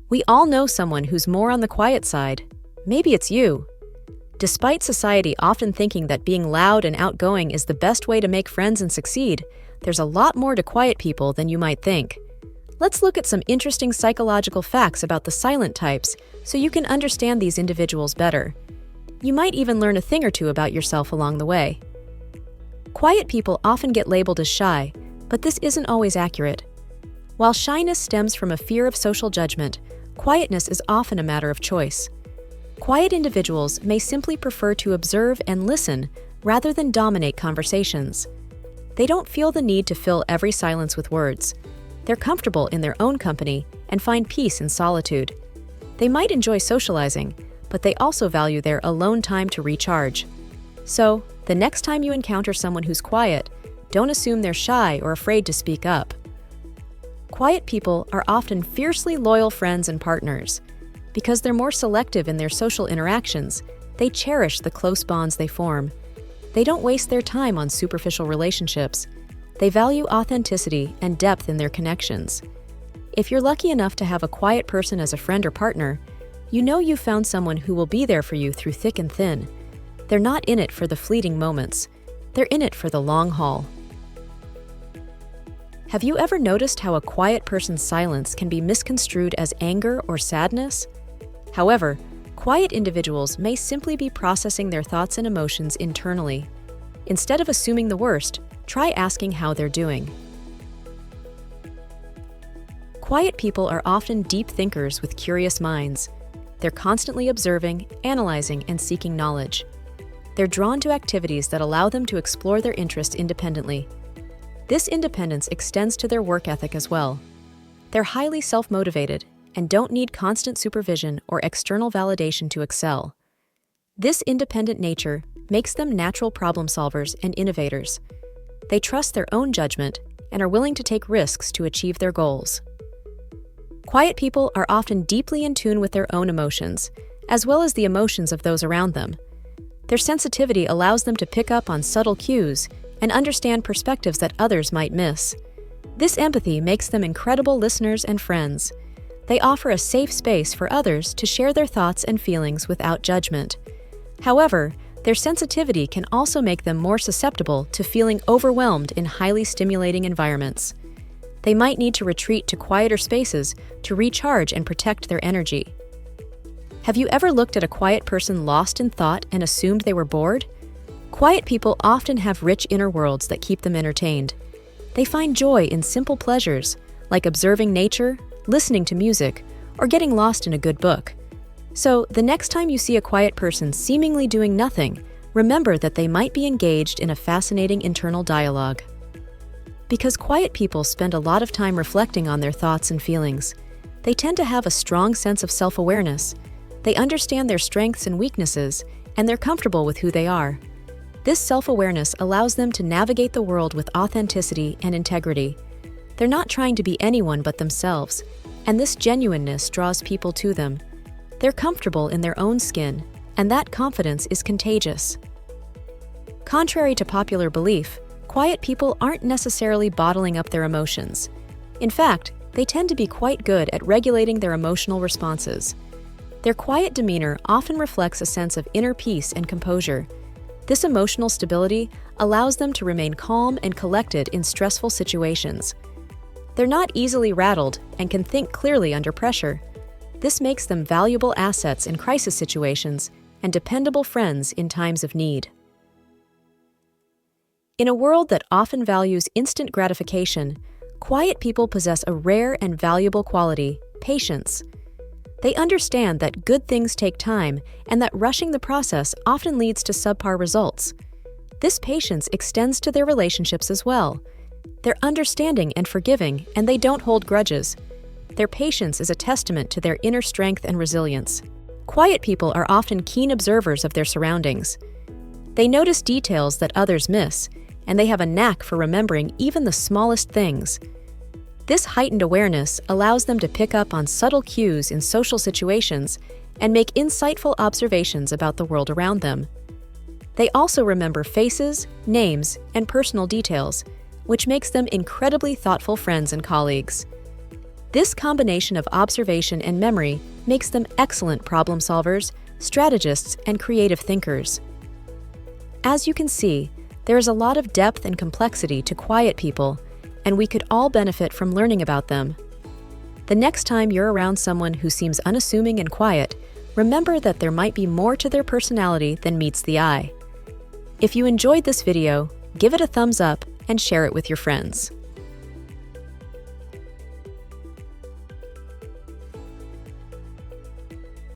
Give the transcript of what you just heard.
We all know someone who's more on the quiet side. Maybe it's you. Despite society often thinking that being loud and outgoing is the best way to make friends and succeed, there's a lot more to quiet people than you might think. Let's look at some interesting psychological facts about the silent types so you can understand these individuals better. You might even learn a thing or two about yourself along the way. Quiet people often get labeled as shy, but this isn't always accurate. While shyness stems from a fear of social judgment, quietness is often a matter of choice. Quiet individuals may simply prefer to observe and listen rather than dominate conversations. They don't feel the need to fill every silence with words. They're comfortable in their own company and find peace in solitude. They might enjoy socializing, but they also value their alone time to recharge. So, the next time you encounter someone who's quiet, don't assume they're shy or afraid to speak up. Quiet people are often fiercely loyal friends and partners. Because they're more selective in their social interactions, they cherish the close bonds they form. They don't waste their time on superficial relationships. They value authenticity and depth in their connections. If you're lucky enough to have a quiet person as a friend or partner, you know you've found someone who will be there for you through thick and thin. They're not in it for the fleeting moments. They're in it for the long haul. Have you ever noticed how a quiet person's silence can be misconstrued as anger or sadness? However, quiet individuals may simply be processing their thoughts and emotions internally. Instead of assuming the worst, try asking how they're doing. Quiet people are often deep thinkers with curious minds. They're constantly observing, analyzing, and seeking knowledge. They're drawn to activities that allow them to explore their interests independently. This independence extends to their work ethic as well. They're highly self-motivated and don't need constant supervision or external validation to excel. This independent nature makes them natural problem solvers and innovators. They trust their own judgment and are willing to take risks to achieve their goals. Quiet people are often deeply in tune with their own emotions, as well as the emotions of those around them. Their sensitivity allows them to pick up on subtle cues and understand perspectives that others might miss. This empathy makes them incredible listeners and friends. They offer a safe space for others to share their thoughts and feelings without judgment. However, their sensitivity can also make them more susceptible to feeling overwhelmed in highly stimulating environments. They might need to retreat to quieter spaces to recharge and protect their energy. Have you ever looked at a quiet person lost in thought and assumed they were bored? Quiet people often have rich inner worlds that keep them entertained. They find joy in simple pleasures, like observing nature, listening to music, or getting lost in a good book. So, the next time you see a quiet person seemingly doing nothing, remember that they might be engaged in a fascinating internal dialogue. Because quiet people spend a lot of time reflecting on their thoughts and feelings, they tend to have a strong sense of self-awareness. They understand their strengths and weaknesses, and they're comfortable with who they are. This self-awareness allows them to navigate the world with authenticity and integrity. They're not trying to be anyone but themselves, and this genuineness draws people to them. They're comfortable in their own skin, and that confidence is contagious. Contrary to popular belief, quiet people aren't necessarily bottling up their emotions. In fact, they tend to be quite good at regulating their emotional responses. Their quiet demeanor often reflects a sense of inner peace and composure. This emotional stability allows them to remain calm and collected in stressful situations. They're not easily rattled and can think clearly under pressure. This makes them valuable assets in crisis situations and dependable friends in times of need. In a world that often values instant gratification, quiet people possess a rare and valuable quality: patience. They understand that good things take time and that rushing the process often leads to subpar results. This patience extends to their relationships as well. They're understanding and forgiving, and they don't hold grudges. Their patience is a testament to their inner strength and resilience. Quiet people are often keen observers of their surroundings. They notice details that others miss, and they have a knack for remembering even the smallest things. This heightened awareness allows them to pick up on subtle cues in social situations and make insightful observations about the world around them. They also remember faces, names, and personal details, which makes them incredibly thoughtful friends and colleagues. This combination of observation and memory makes them excellent problem solvers, strategists, and creative thinkers. As you can see, there is a lot of depth and complexity to quiet people, and we could all benefit from learning about them. The next time you're around someone who seems unassuming and quiet, remember that there might be more to their personality than meets the eye. If you enjoyed this video, give it a thumbs up and share it with your friends.